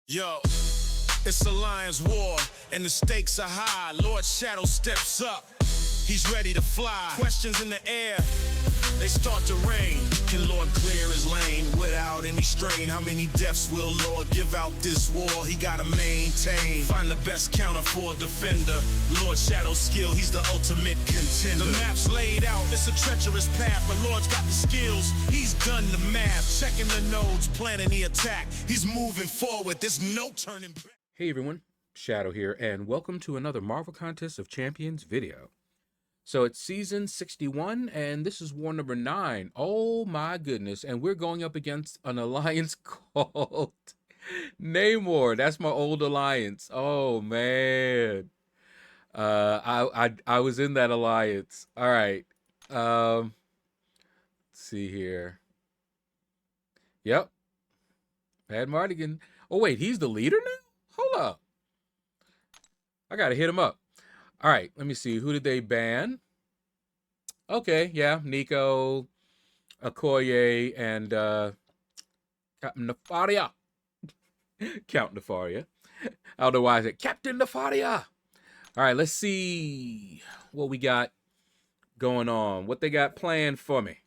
Yo, it's a lion's war, and the stakes are high. Lord Shadow steps up. He's ready to fly. Questions in the air, they start to rain. Can Lord clear his lane without any strain? How many deaths will Lord give out this war? He gotta maintain. Find the best counter for a defender. Lord Shadow's skill, he's the ultimate contender. The map's laid out, it's a treacherous path, but Lord's got the skills. He's done the math, checking the nodes, planning the attack. He's moving forward, there's no turning back. Hey everyone, Shadow here, and welcome to another Marvel Contest of Champions video. So it's season 61, and this is war number 9. Oh my goodness, and we're going up against an alliance called Namor. That's my old alliance. Oh man. I was in that alliance. All right. Let's see here. Yep. Bad Mardigan. Oh wait, he's the leader now? Hold up. I gotta hit him up. All right, let me see. Who did they ban? Okay, yeah, Nico, Okoye, and Captain Nefaria. Count Nefaria. I don't know why I said Captain Nefaria. All right, let's see what we got going on. What they got planned for me.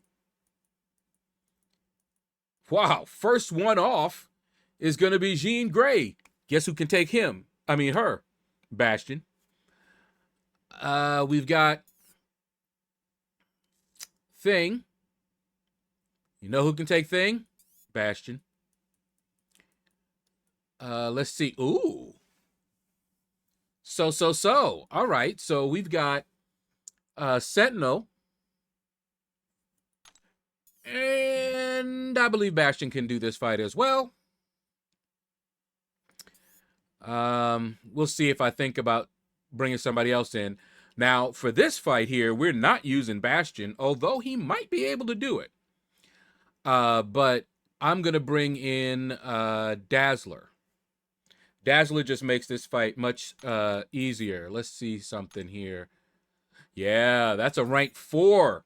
Wow, first one off is going to be Jean Grey. Guess who can take him? I mean, her. Bastion. We've got Thing. You know who can take Thing? Bastion. Let's see. Ooh. So. All right. So we've got Sentinel. And I believe Bastion can do this fight as well. We'll see if I think about bringing somebody else in. Now, for this fight here, we're not using Bastion, although he might be able to do it. But I'm going to bring in Dazzler. Dazzler just makes this fight much easier. Let's see something here. Yeah, that's a rank 4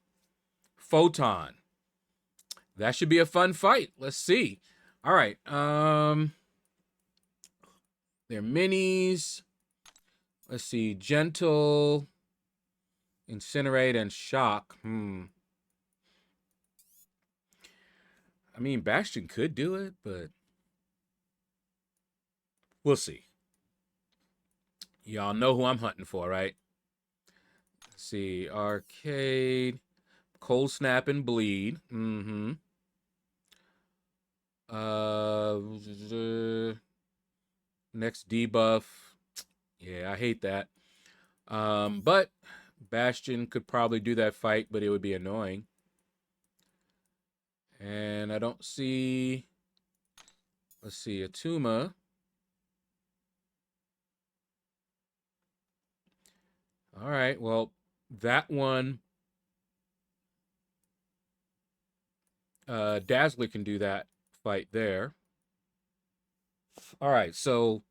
Photon. That should be a fun fight. Let's see. All right. They're minis. Let's see. Gentle, Incinerate, and Shock. I mean, Bastion could do it, but we'll see. Y'all know who I'm hunting for, right? Let's see. Arcade, Cold Snap, and Bleed. Next debuff. Yeah, I hate that. But Bastion could probably do that fight, but it would be annoying. And I don't see... Let's see, Atuma. All right, well, that one... Dazzler can do that fight there. All right, so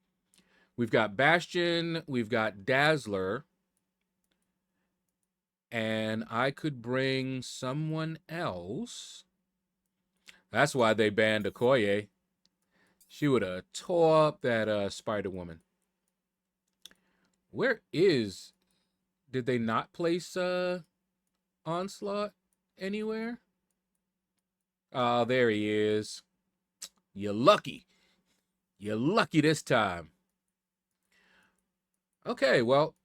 we've got Bastion, we've got Dazzler, and I could bring someone else. That's why they banned Okoye. She would have tore up that Spider-Woman. Where is... Did they not place Onslaught anywhere? Oh, there he is. You're lucky. You're lucky this time. Okay, well,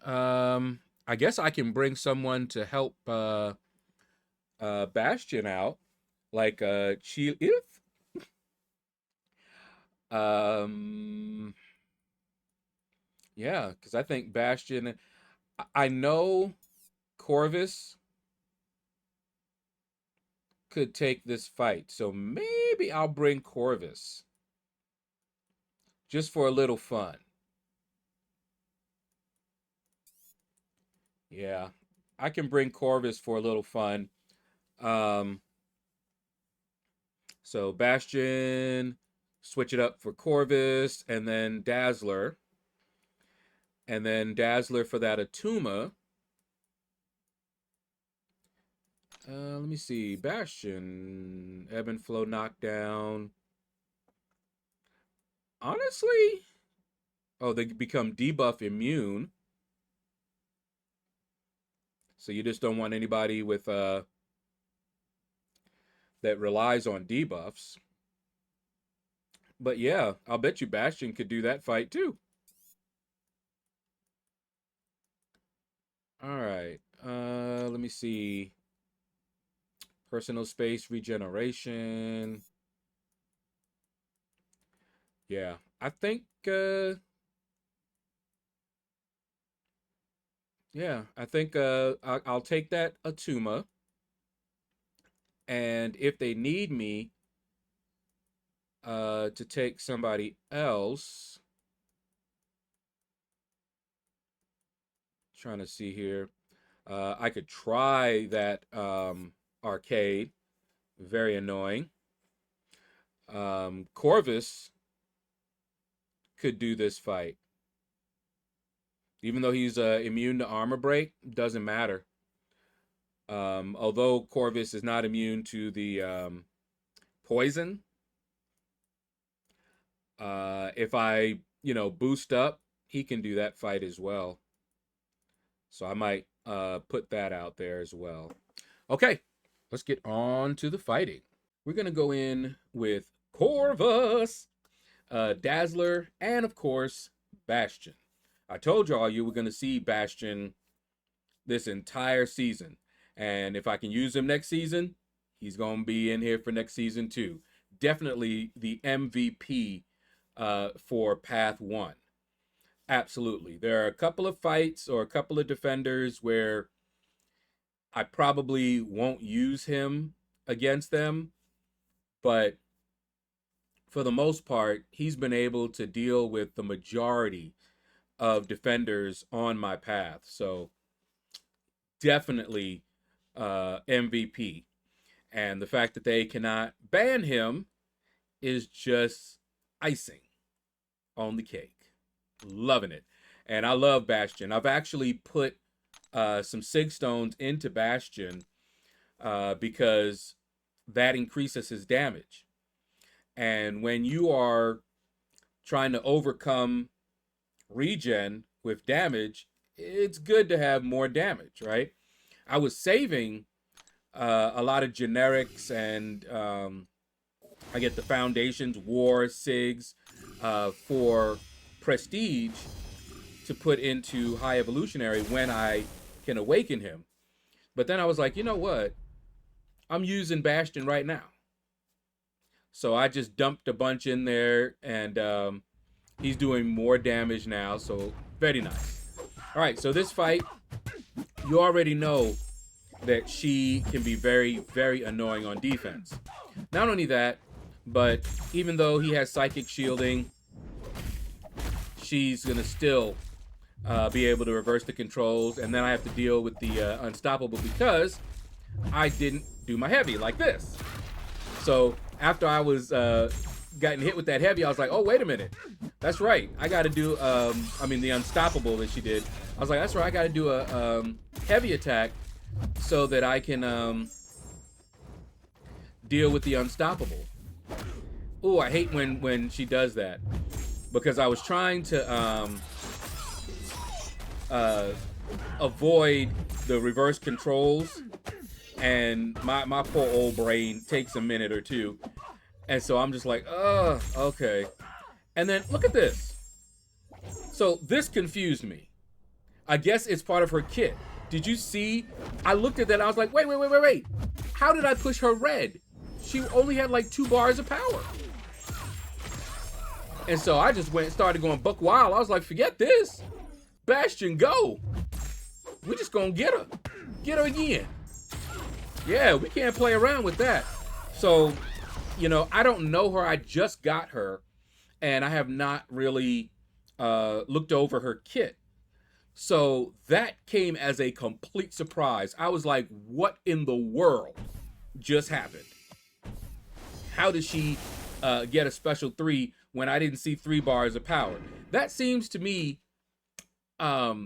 I guess I can bring someone to help Bastion out, like Chilith. Yeah, because I think Bastion. I know Corvus could take this fight, so maybe I'll bring Corvus just for a little fun. Yeah, I can bring Corvus for a little fun. So Bastion, switch it up for Corvus, and then Dazzler. And then Dazzler for that Atuma. Let me see. Bastion, Ebb and Flow knockdown. Honestly, oh, they become debuff immune. So you just don't want anybody with that relies on debuffs. But yeah, I'll bet you Bastion could do that fight too. All right. Let me see. Personal space regeneration. Yeah, I think. Yeah, I think. I'll take that Atuma, and if they need me, to take somebody else. Trying to see here. I could try that arcade. Very annoying. Corvus could do this fight. Even though he's immune to armor break, doesn't matter. Although Corvus is not immune to the poison, if I, boost up, he can do that fight as well. So I might put that out there as well. Okay, let's get on to the fighting. We're going to go in with Corvus, Dazzler, and of course, Bastion. I told y'all you were going to see Bastion this entire season. And if I can use him next season, he's going to be in here for next season too. Definitely the MVP for Path 1. Absolutely. There are a couple of fights or a couple of defenders where I probably won't use him against them, but for the most part, he's been able to deal with the majority of defenders on my path. So definitely MVP. And the fact that they cannot ban him is just icing on the cake. Loving it. And I love Bastion. I've actually put some Sig Stones into Bastion because that increases his damage. And when you are trying to overcome regen with damage, it's good to have more damage, right? I was saving a lot of generics and I get the foundations, war, SIGs for prestige to put into high evolutionary when I can awaken him. But then I was like, you know what? I'm using Bastion right now. So I just dumped a bunch in there and he's doing more damage now. So very nice. All right, so this fight, you already know that she can be very, very annoying on defense. Not only that, but even though he has psychic shielding, she's going to still be able to reverse the controls. And then I have to deal with the unstoppable because I didn't do my heavy like this. So after I was getting hit with that heavy, I was like, oh, wait a minute. That's right. I got to do, the unstoppable that she did. I was like, that's right. I got to do a heavy attack so that I can deal with the unstoppable. Oh, I hate when she does that because I was trying to avoid the reverse controls, and my poor old brain takes a minute or two, and so I'm just like, oh, okay. And then look at this. So this confused me. I guess it's part of her kit. Did you see? I looked at that and I was like, wait. How did I push her red? She only had like 2 bars of power. And so I just started going buck wild. I was like, forget this. Bastion, go. We just gonna get her. Get her again. Yeah, we can't play around with that. So, I don't know her. I just got her. And I have not really looked over her kit. So that came as a complete surprise. I was like, what in the world just happened? How did she get a special 3 when I didn't see 3 bars of power? That seems to me not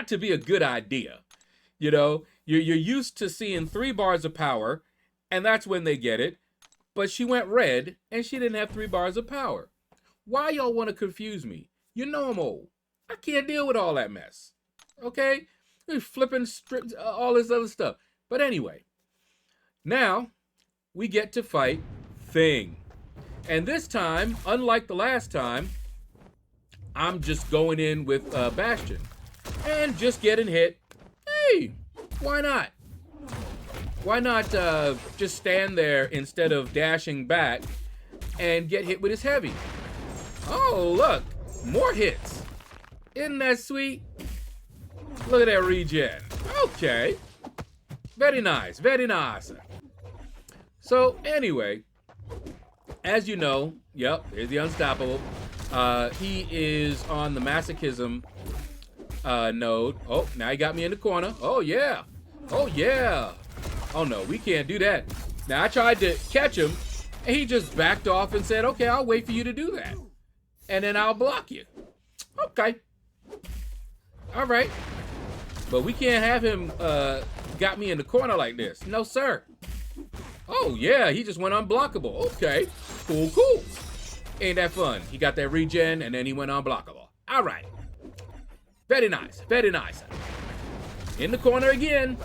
to be a good idea. You're used to seeing 3 bars of power, and that's when they get it. but she went red and she didn't have 3 bars of power. Why y'all want to confuse me? You know I'm old. I can't deal with all that mess. Okay? Flipping strips, all this other stuff. But anyway, now we get to fight Thing. And this time, unlike the last time, I'm just going in with Bastion and just getting hit. Hey, why not? Why not just stand there instead of dashing back and get hit with his heavy? Oh, look, more hits. Isn't that sweet? Look at that regen. Okay. Very nice, very nice. So anyway, as you know, yep, there's the Unstoppable. He is on the Masochism node. Oh, now he got me in the corner. Oh, yeah. Oh, yeah. Oh, no, we can't do that. Now, I tried to catch him, and he just backed off and said, okay, I'll wait for you to do that. And then I'll block you. Okay. All right. But we can't have him got me in the corner like this. No, sir. Oh, yeah, he just went unblockable. Okay. Cool, cool. Ain't that fun? He got that regen, and then he went unblockable. All right. Very nice. Very nice. In the corner again.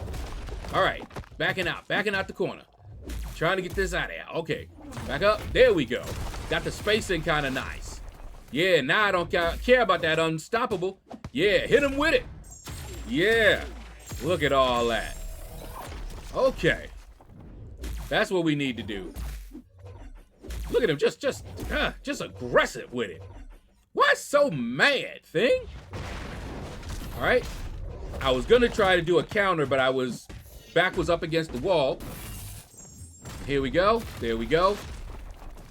All right. Backing out the corner. Trying to get this out of here. Okay. Back up. There we go. Got the spacing kind of nice. Yeah, now I don't care about that Unstoppable. Yeah, hit him with it. Yeah. Look at all that. Okay. That's what we need to do. Look at him, just aggressive with it. Why so mad, Thing? All right. I was gonna try to do a counter, but back was up against the wall. Here we go. There we go.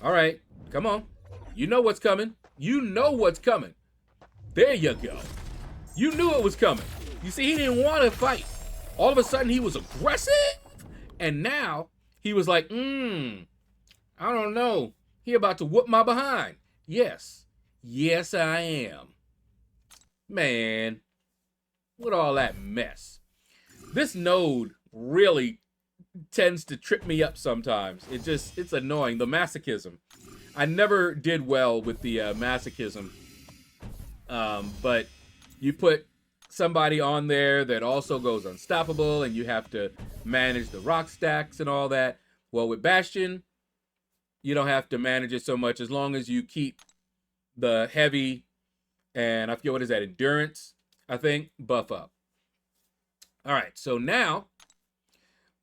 All right. Come on. You know what's coming. You know what's coming. There you go. You knew it was coming. You see, he didn't want to fight. All of a sudden, he was aggressive. And now, he was like, I don't know. He about to whoop my behind. Yes. Yes, I am. Man, what all that mess. This node really tends to trip me up sometimes. It's annoying. The masochism. I never did well with the masochism. But you put somebody on there that also goes unstoppable and you have to manage the rock stacks and all that. Well, with Bastion, you don't have to manage it so much as long as you keep the heavy and I forget what is that, endurance, I think, buff up. All right, so now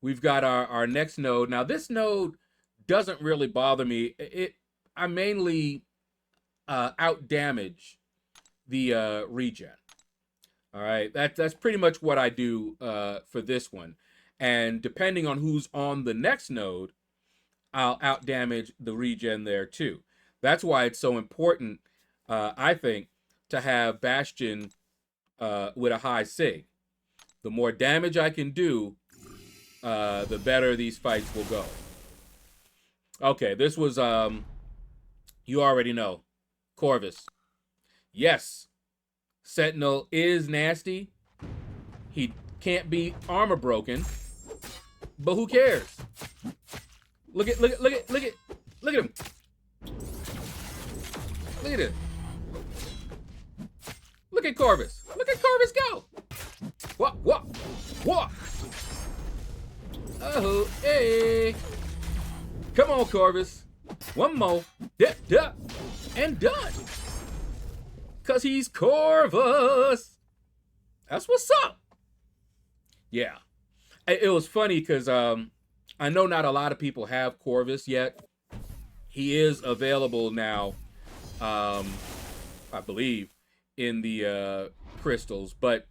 we've got our next node. Now this node doesn't really bother me. I mainly out damage the regen. All right, that's pretty much what I do for this one. And depending on who's on the next node, I'll out damage the regen there too. That's why it's so important, I think, to have Bastion with a high sig. The more damage I can do, the better these fights will go. Okay, this was, you already know, Corvus. Yes, Sentinel is nasty. He can't be armor broken, but who cares? Look at him. Look at it. Look at Corvus. Look at Corvus go. What? Oh, hey. Come on, Corvus. One more. Duh. And done. Because he's Corvus. That's what's up. Yeah. It was funny because I know not a lot of people have Corvus yet. He is available now, I believe, in the crystals. But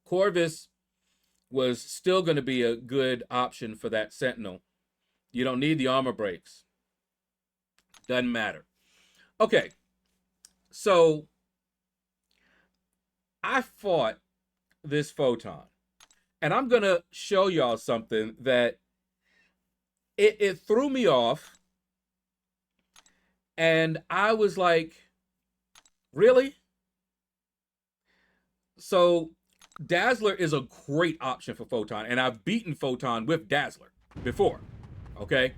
Corvus was still going to be a good option for that Sentinel. You don't need the armor breaks. Doesn't matter. Okay. So I fought this Photon. And I'm going to show y'all something that it threw me off. And I was like, really? So Dazzler is a great option for Photon. And I've beaten Photon with Dazzler before. Okay?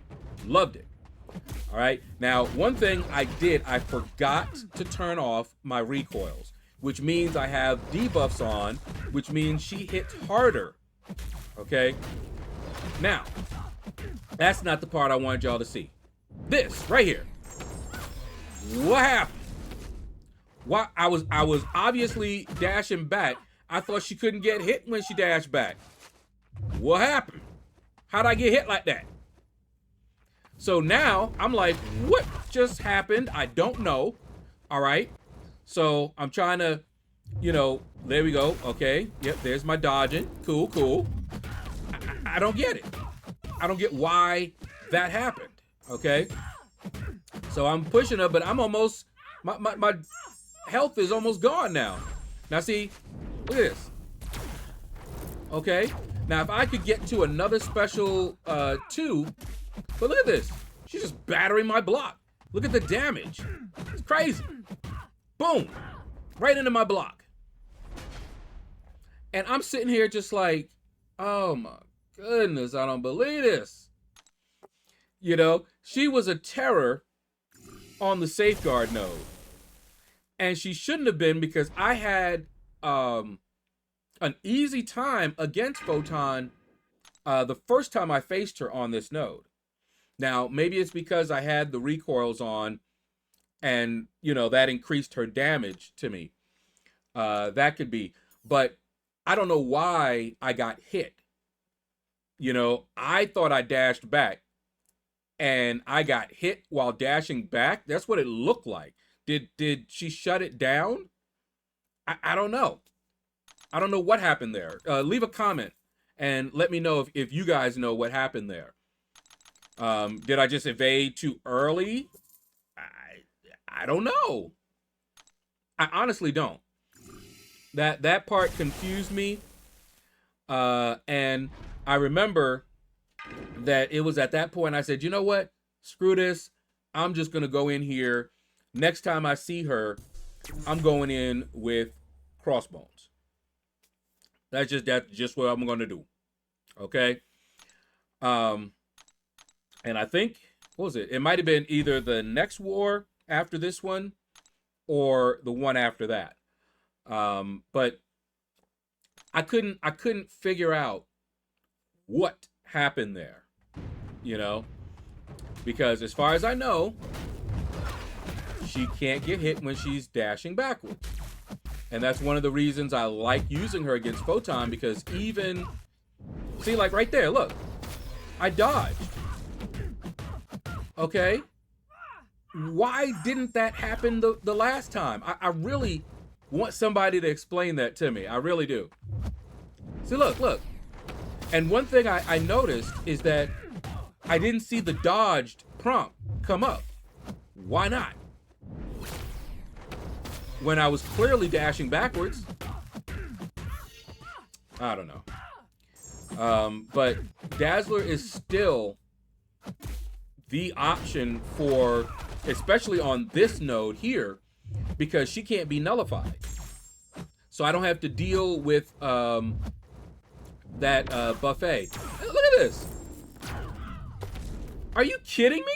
Loved it. All right. Now, one thing I did, I forgot to turn off my recoils, which means I have debuffs on, which means she hits harder. Okay. Now, that's not the part I wanted y'all to see. This right here. What happened? What I was obviously dashing back. I thought she couldn't get hit when she dashed back. What happened? How'd I get hit like that? So now I'm like, what just happened? I don't know. All right. So I'm trying to, you know, there we go. Okay. Yep. There's my dodging. Cool, cool. I don't get it. I don't get why that happened. Okay. So I'm pushing her, but I'm almost, my health is almost gone now. Now see, look at this. Okay. Now if I could get to another special 2, but look at this. She's just battering my block. Look at the damage. It's crazy. Boom. Right into my block. And I'm sitting here just like, oh my goodness, I don't believe this. You know, she was a terror on the safeguard node. And she shouldn't have been, because I had an easy time against Photon the first time I faced her on this node. Now, maybe it's because I had the recoils on and, you know, that increased her damage to me. That could be. But I don't know why I got hit. You know, I thought I dashed back and I got hit while dashing back. That's what it looked like. Did she shut it down? I don't know. I don't know what happened there. Leave a comment and let me know if you guys know what happened there. Did I just evade too early? I don't know. I honestly don't. That part confused me. And I remember that it was at that point I said, you know what? Screw this. I'm just going to go in here. Next time I see her, I'm going in with crossbones. That's just what I'm going to do. Okay? And I think, what was it? It might have been either the next war after this one or the one after that. But I couldn't figure out what happened there, you know, because as far as I know, she can't get hit when she's dashing backwards. And that's one of the reasons I like using her against Photon, because even, see, like right there, look, I dodged. Okay. Why didn't that happen the last time? I really want somebody to explain that to me. I really do. See, look. And one thing I noticed is that I didn't see the dodged prompt come up. Why not? When I was clearly dashing backwards. I don't know. But Dazzler is still the option for, especially on this node here, because she can't be nullified. So I don't have to deal with that buffet. Look at this. Are you kidding me?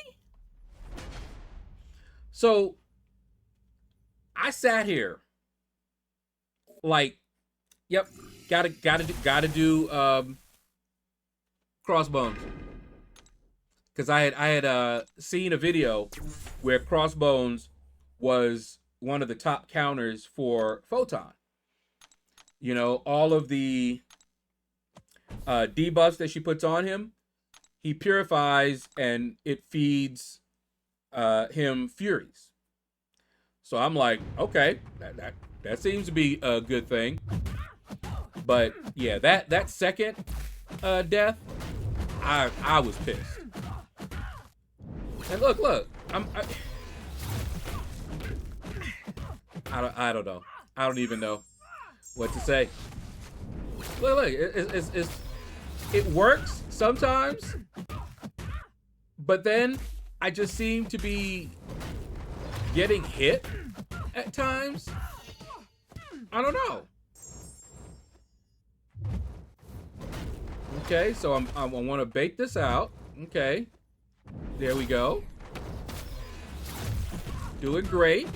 So I sat here like, yep, gotta do crossbones. Because I had seen a video where crossbones was one of the top counters for Photon. You know, all of the debuffs that she puts on him, he purifies and it feeds him Furies. So I'm like, okay, that seems to be a good thing. But yeah, that second death, I was pissed. And look, I don't know. I don't even know what to say. Look, it works sometimes, but then I just seem to be getting hit at times. I don't know. Okay, so I want to bake this out. Okay. There we go. Doing great.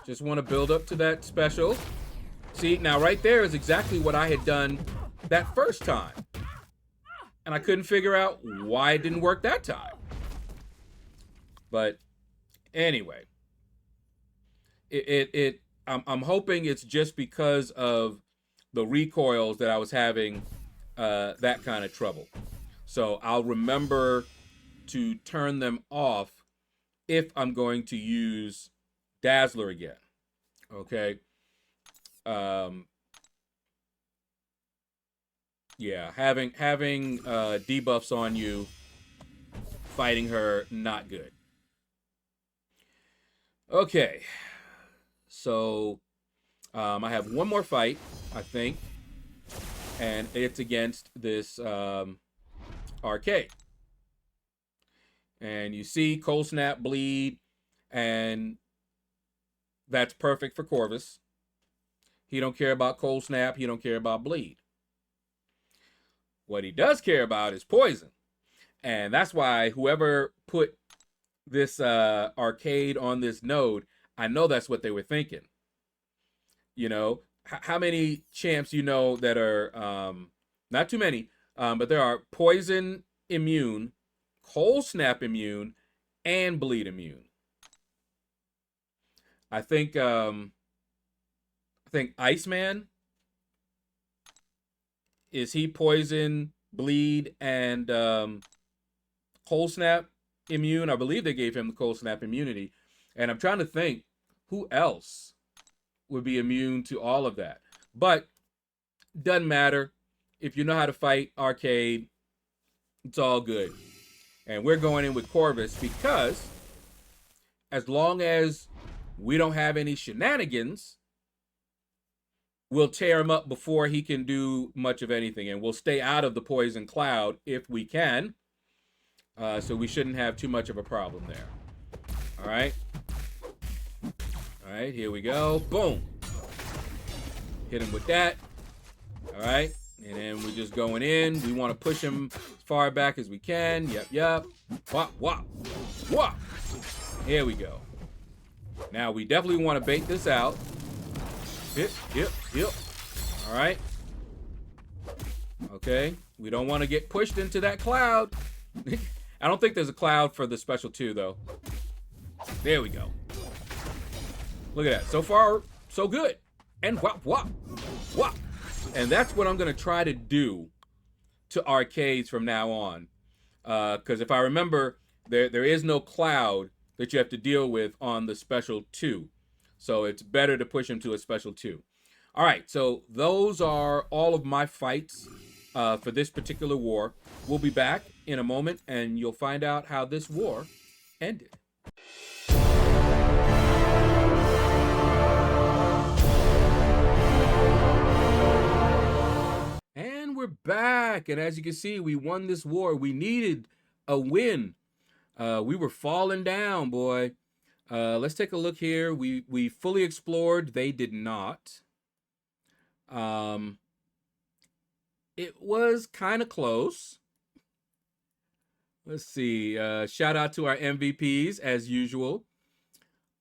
Just want to build up to that special. See, now right there is exactly what I had done that first time. And I couldn't figure out why it didn't work that time. But anyway, I'm hoping it's just because of the recoils that I was having that kind of trouble. So I'll remember to turn them off if I'm going to use Dazzler again. Okay. Yeah, having debuffs on you, fighting her, not good. Okay. So I have one more fight, I think, and it's against this arcade. And you see Cold Snap, Bleed, and that's perfect for Corvus. He don't care about Cold Snap. He don't care about Bleed. What he does care about is Poison. And that's why whoever put this arcade on this node, I know that's what they were thinking. You know, how many champs you know that are, not too many, but there are Poison immune, Cold Snap immune, and Bleed immune. I think Iceman, is he Poison, Bleed, and Cold Snap immune? I believe they gave him the Cold Snap immunity. And I'm trying to think who else would be immune to all of that. But doesn't matter. If you know how to fight arcade, it's all good. And we're going in with Corvus because as long as we don't have any shenanigans, we'll tear him up before he can do much of anything. And we'll stay out of the poison cloud if we can. So we shouldn't have too much of a problem there. All right. All right, here we go. Boom. Hit him with that. All right. And then we're just going in. We want to push him as far back as we can. Yep. Wop, wop, wop. Here we go. Now, we definitely want to bait this out. Hip. All right. Okay. We don't want to get pushed into that cloud. I don't think there's a cloud for the special 2, though. There we go. Look at that. So far, so good. And wop, wop, wop. And that's what I'm going to try to do to arcades from now on. Because if I remember, there is no cloud that you have to deal with on the special 2. So it's better to push him to a special 2. All right, so those are all of my fights for this particular war. We'll be back in a moment, and you'll find out how this war ended. And we're back, and as you can see, we won this war. We needed a win. We were falling down, boy. Let's take a look here. We fully explored. They did not. It was kind of close. Let's see. Shout out to our MVPs as usual.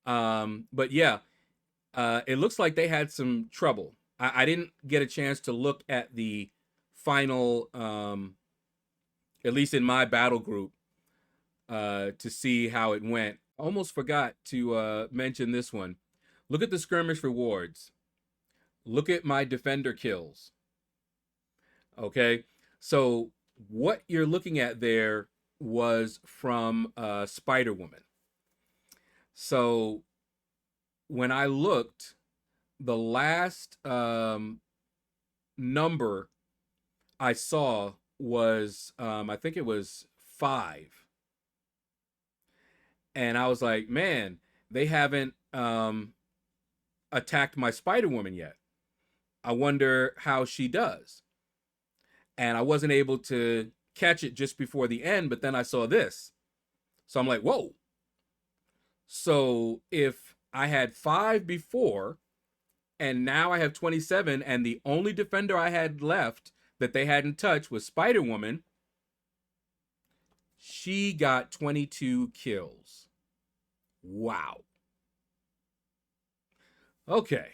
But yeah, it looks like they had some trouble. I didn't get a chance to look at the final, at least in my battle group, to see how it went. Almost forgot to mention this one. Look at the skirmish rewards. Look at my defender kills. Okay, so what you're looking at there was from Spider-Woman. So when I looked, the last number I saw was, I think it was 5. And I was like, man, they haven't attacked my Spider-Woman yet. I wonder how she does. And I wasn't able to catch it just before the end, but then I saw this. So I'm like, whoa. So if I had 5 before, and now I have 27, and the only defender I had left that they hadn't touched was Spider-Woman, She got 22 kills. Wow. Okay.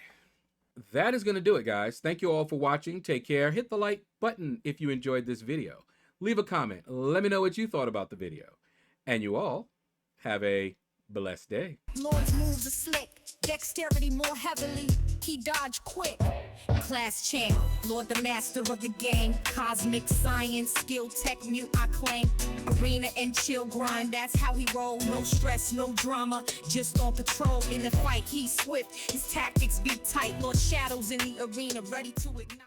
That is going to do it, guys. Thank you all for watching. Take care. Hit the like button if you enjoyed this video. Leave a comment. Let me know what you thought about the video. And you all have a blessed day. Lord's moves are slick, dexterity more heavily, he dodged quick. Class champ, Lord the master of the game, cosmic science, skill, tech, mute, I claim. Arena and chill grind, that's how he roll. No stress, no drama, just on patrol. In the fight, he's swift, his tactics be tight. Lord Shadow's in the arena, ready to ignite.